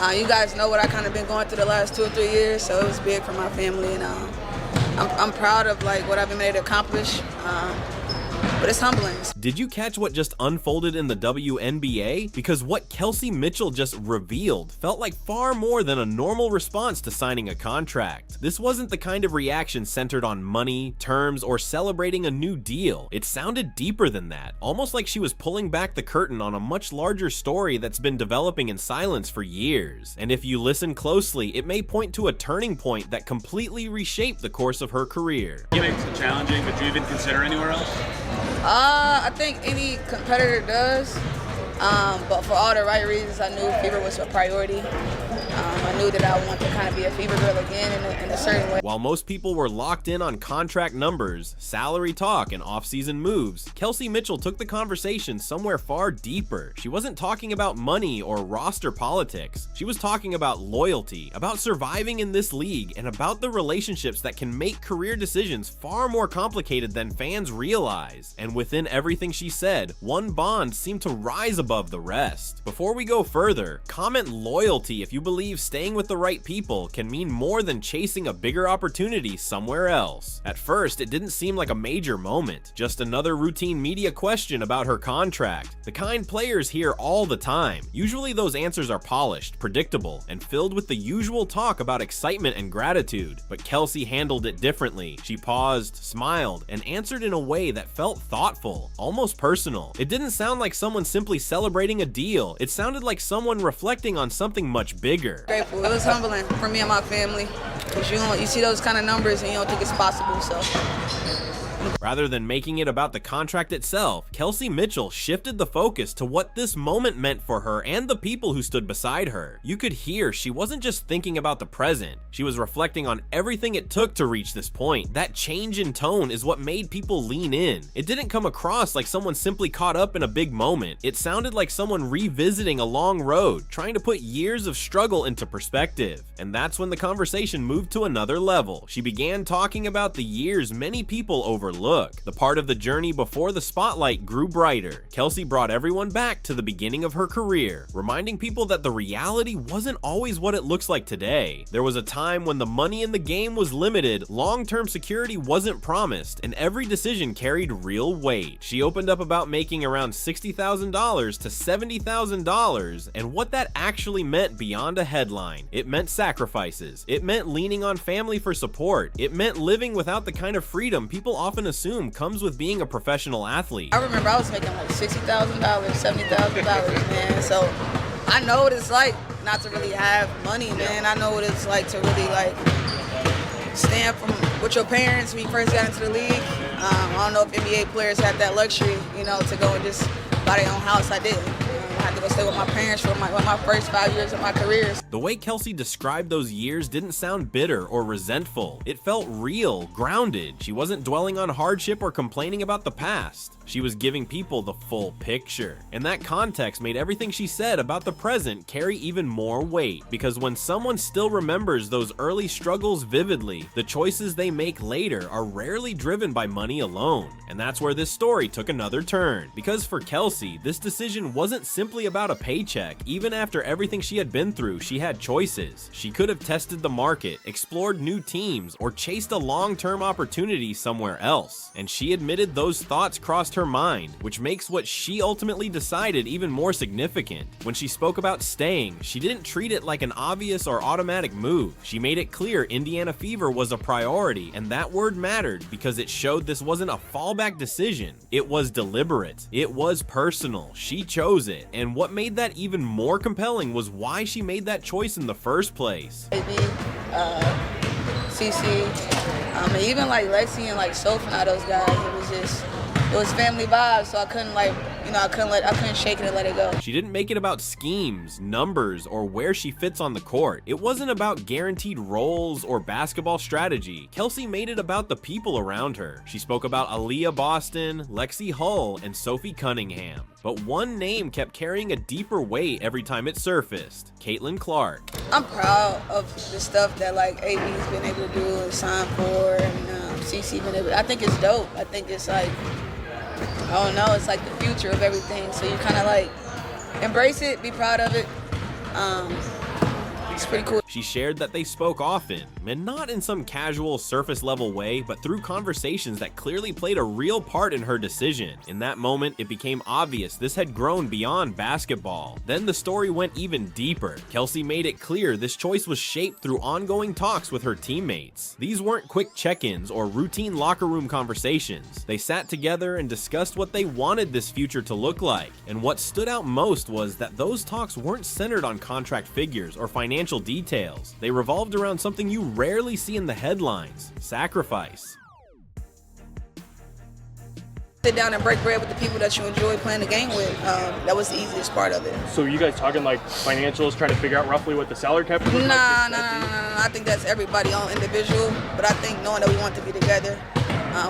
You guys know what I kind of been going through the last 2 or 3 years, so it was big for my family, and I'm proud of like what I've been able to accomplish. But it's humbling. Did you catch what just unfolded in the WNBA? Because what Kelsey Mitchell just revealed felt like far more than a normal response to signing a contract. This wasn't the kind of reaction centered on money, terms, or celebrating a new deal. It sounded deeper than that, almost like she was pulling back the curtain on a much larger story that's been developing in silence for years. And if you listen closely, it may point to a turning point that completely reshaped the course of her career. It makes it challenging, but do you even consider anywhere else? I think any competitor does, but for all the right reasons, I knew Fever was a priority. I knew that I wanted to kind of be a Fever girl again in a certain way. While most people were locked in on contract numbers, salary talk, and off-season moves, Kelsey Mitchell took the conversation somewhere far deeper. She wasn't talking about money or roster politics. She was talking about loyalty, about surviving in this league, and about the relationships that can make career decisions far more complicated than fans realize. And within everything she said, one bond seemed to rise above the rest. Before we go further, comment loyalty if you believe staying with the right people can mean more than chasing a bigger opportunity somewhere else. At first, it didn't seem like a major moment, just another routine media question about her contract, the kind players hear all the time. Usually those answers are polished, predictable, and filled with the usual talk about excitement and gratitude, but Kelsey handled it differently. She paused, smiled, and answered in a way that felt thoughtful, almost personal. It didn't sound like someone simply celebrating a deal. It sounded like someone reflecting on something much bigger. Grateful. It was humbling for me and my family, because you see those kind of numbers and you don't think it's possible. So rather than making it about the contract itself, Kelsey Mitchell shifted the focus to what this moment meant for her and the people who stood beside her. You could hear she wasn't just thinking about the present, she was reflecting on everything it took to reach this point. That change in tone is what made people lean in. It didn't come across like someone simply caught up in a big moment. It sounded like someone revisiting a long road, trying to put years of struggle into perspective. And that's when the conversation moved to another level. She began talking about the years many people overlook, the part of the journey before the spotlight grew brighter. Kelsey brought everyone back to the beginning of her career, reminding people that the reality wasn't always what it looks like today. There was a time when the money in the game was limited, long-term security wasn't promised, and every decision carried real weight. She opened up about making around $60,000 to $70,000 and what that actually meant beyond a headline. It meant sacrifices. It meant leaning on family for support. It meant living without the kind of freedom people often assume comes with being a professional athlete. I remember I was making like $60,000, $70,000, man. So I know what it's like not to really have money, man. I know what it's like to really like stand from with your parents when you first got into the league. I don't know if NBA players had that luxury, you know, to go and just buy their own house. I didn't. I had to go stay with my parents for my first 5 years of my career. The way Kelsey described those years didn't sound bitter or resentful. It felt real, grounded. She wasn't dwelling on hardship or complaining about the past. She was giving people the full picture. And that context made everything she said about the present carry even more weight, because when someone still remembers those early struggles vividly, the choices they make later are rarely driven by money alone. And that's where this story took another turn. Because for Kelsey, this decision wasn't simply about a paycheck. Even after everything she had been through, she had choices. She could have tested the market, explored new teams, or chased a long-term opportunity somewhere else. And she admitted those thoughts crossed her mind, which makes what she ultimately decided even more significant. When she spoke about staying, she didn't treat it like an obvious or automatic move. She made it clear Indiana Fever was a priority, and that word mattered because it showed this wasn't a fallback decision. It was deliberate. It was personal. She chose it. And what made that even more compelling was why she made that choice in the first place. Maybe, CC, and even like Lexi and like Soph and all those guys, it was family vibes, so I couldn't like, you know, I couldn't shake it and let it go. She didn't make it about schemes, numbers, or where she fits on the court. It wasn't about guaranteed roles or basketball strategy. Kelsey made it about the people around her. She spoke about Aaliyah Boston, Lexi Hull, and Sophie Cunningham. But one name kept carrying a deeper weight every time it surfaced: Caitlyn Clark. I'm proud of the stuff that like AB's been able to do and sign for, and CC been able. I think it's dope. I think it's like, I don't know, it's like the future of everything. So you kind of like embrace it, be proud of it. It's pretty cool. She shared that they spoke often, and not in some casual surface level way, but through conversations that clearly played a real part in her decision. In that moment, it became obvious this had grown beyond basketball. Then the story went even deeper. Kelsey made it clear this choice was shaped through ongoing talks with her teammates. These weren't quick check-ins or routine locker room conversations. They sat together and discussed what they wanted this future to look like. And what stood out most was that those talks weren't centered on contract figures or financial details. They revolved around something you rarely see in the headlines: sacrifice. Sit down and break bread with the people that you enjoy playing the game with. That was the easiest part of it. So you guys talking like financials, trying to figure out roughly what the salary cap would look like? Nah. I think that's everybody on individual, but I think knowing that we want to be together.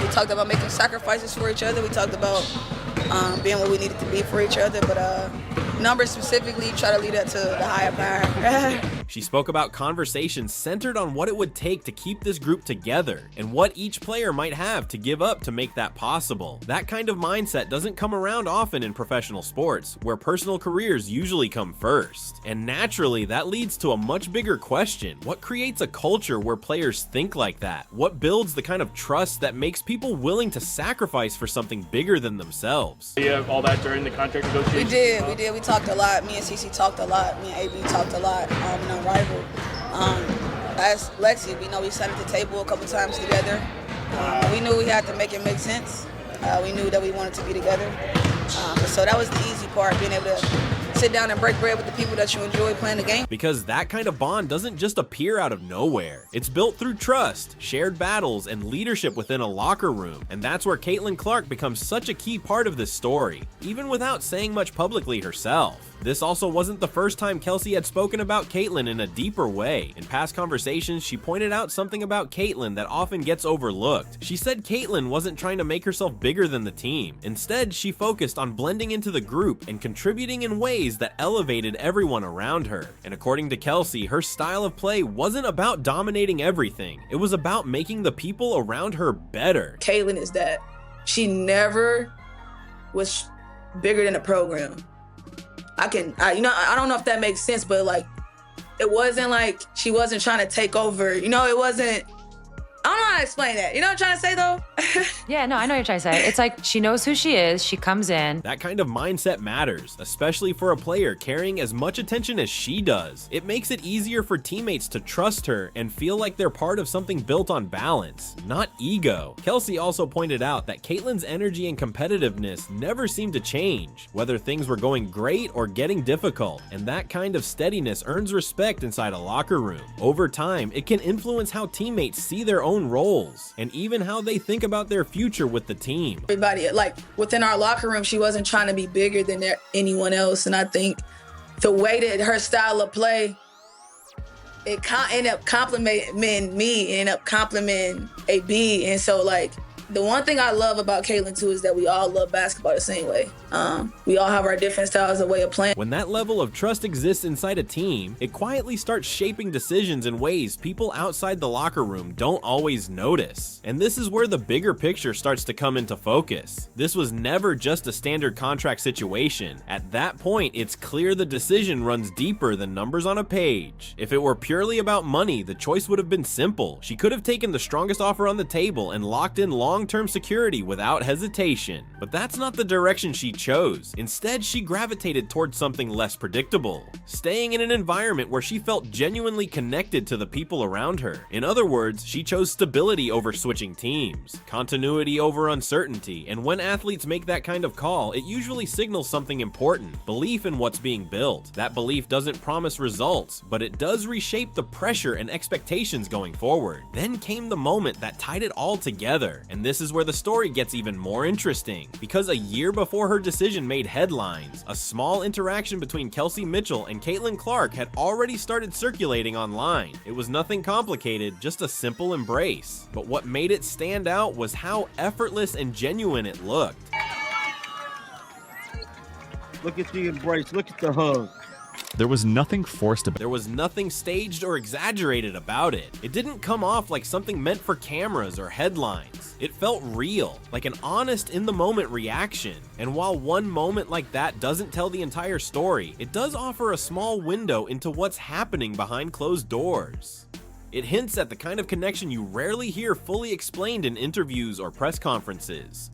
We talked about making sacrifices for each other. We talked about being what we needed to be for each other, but numbers specifically, try to lead that to the higher power. She spoke about conversations centered on what it would take to keep this group together and what each player might have to give up to make that possible. That kind of mindset doesn't come around often in professional sports, where personal careers usually come first. And naturally, that leads to a much bigger question. What creates a culture where players think like that? What builds the kind of trust that makes people willing to sacrifice for something bigger than themselves? You have all that during the contract negotiations? We did. We talked a lot. Me and CC talked a lot. Me and AB talked a lot. In our rival. As Lexi, we know we sat at the table a couple times together. We knew we had to make it make sense. We knew that we wanted to be together. So that was the easy part, being able to sit down and break bread with the people that you enjoy playing the game. Because that kind of bond doesn't just appear out of nowhere. It's built through trust, shared battles, and leadership within a locker room. And that's where Caitlyn Clark becomes such a key part of this story, even without saying much publicly herself. This also wasn't the first time Kelsey had spoken about Caitlyn in a deeper way. In past conversations, she pointed out something about Caitlyn that often gets overlooked. She said Caitlyn wasn't trying to make herself bigger than the team. Instead, she focused on blending into the group and contributing in ways that elevated everyone around her. And according to Kelsey, her style of play wasn't about dominating everything. It was about making the people around her better. Caitlyn is that. She never was bigger than the program. I don't know if that makes sense, but like, it wasn't like she wasn't trying to take over. It wasn't, I don't know how to explain that. You know what I'm trying to say though? Yeah, no, I know what you're trying to say. It's like she knows who she is, she comes in. That kind of mindset matters, especially for a player carrying as much attention as she does. It makes it easier for teammates to trust her and feel like they're part of something built on balance, not ego. Kelsey also pointed out that Caitlyn's energy and competitiveness never seemed to change, whether things were going great or getting difficult, and that kind of steadiness earns respect inside a locker room. Over time, it can influence how teammates see their own roles, and even how they think about their future with the team. Everybody, like within our locker room, she wasn't trying to be bigger than anyone else, and I think the way that her style of play, it ended up complimenting me, ended up complimenting AB, and so like, the one thing I love about Caitlyn too is that we all love basketball the same way. We all have our different styles of way of playing. When that level of trust exists inside a team, it quietly starts shaping decisions in ways people outside the locker room don't always notice. And this is where the bigger picture starts to come into focus. This was never just a standard contract situation. At that point, it's clear the decision runs deeper than numbers on a page. If it were purely about money, the choice would have been simple. She could have taken the strongest offer on the table and locked in long-term security without hesitation. But that's not the direction she chose. Instead, she gravitated towards something less predictable, staying in an environment where she felt genuinely connected to the people around her. In other words, she chose stability over switching teams, continuity over uncertainty, and when athletes make that kind of call, it usually signals something important: belief in what's being built. That belief doesn't promise results, but it does reshape the pressure and expectations going forward. Then came the moment that tied it all together, and this is where the story gets even more interesting, because a year before her decision made headlines, a small interaction between Kelsey Mitchell and Caitlyn Clark had already started circulating online. It was nothing complicated, just a simple embrace. But what made it stand out was how effortless and genuine it looked. Look at the embrace, look at the hug. There was nothing forced about it. There was nothing staged or exaggerated about it. It didn't come off like something meant for cameras or headlines. It felt real, like an honest, in-the-moment reaction. And while one moment like that doesn't tell the entire story, it does offer a small window into what's happening behind closed doors. It hints at the kind of connection you rarely hear fully explained in interviews or press conferences.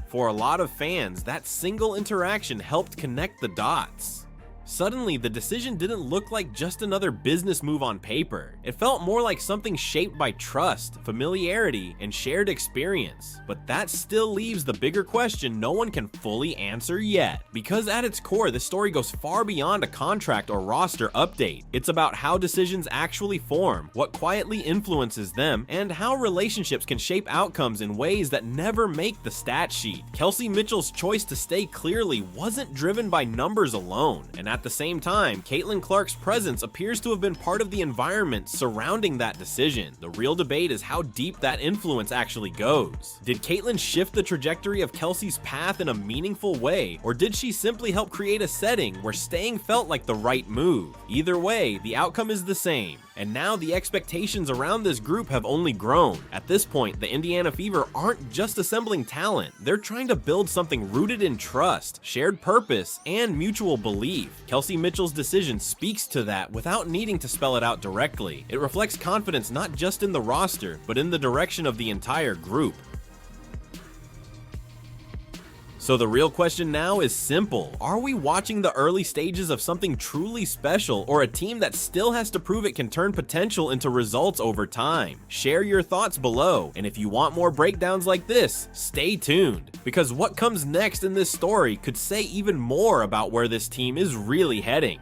For a lot of fans, that single interaction helped connect the dots. Suddenly, the decision didn't look like just another business move on paper. It felt more like something shaped by trust, familiarity, and shared experience. But that still leaves the bigger question no one can fully answer yet. Because at its core, this story goes far beyond a contract or roster update. It's about how decisions actually form, what quietly influences them, and how relationships can shape outcomes in ways that never make the stat sheet. Kelsey Mitchell's choice to stay clearly wasn't driven by numbers alone, and at the same time, Caitlyn Clark's presence appears to have been part of the environment surrounding that decision. The real debate is how deep that influence actually goes. Did Caitlyn shift the trajectory of Kelsey's path in a meaningful way, or did she simply help create a setting where staying felt like the right move? Either way, the outcome is the same. And now the expectations around this group have only grown. At this point, the Indiana Fever aren't just assembling talent, they're trying to build something rooted in trust, shared purpose, and mutual belief. Kelsey Mitchell's decision speaks to that without needing to spell it out directly. It reflects confidence not just in the roster, but in the direction of the entire group. So the real question now is simple. Are we watching the early stages of something truly special, or a team that still has to prove it can turn potential into results over time? Share your thoughts below, and if you want more breakdowns like this, stay tuned, because what comes next in this story could say even more about where this team is really heading.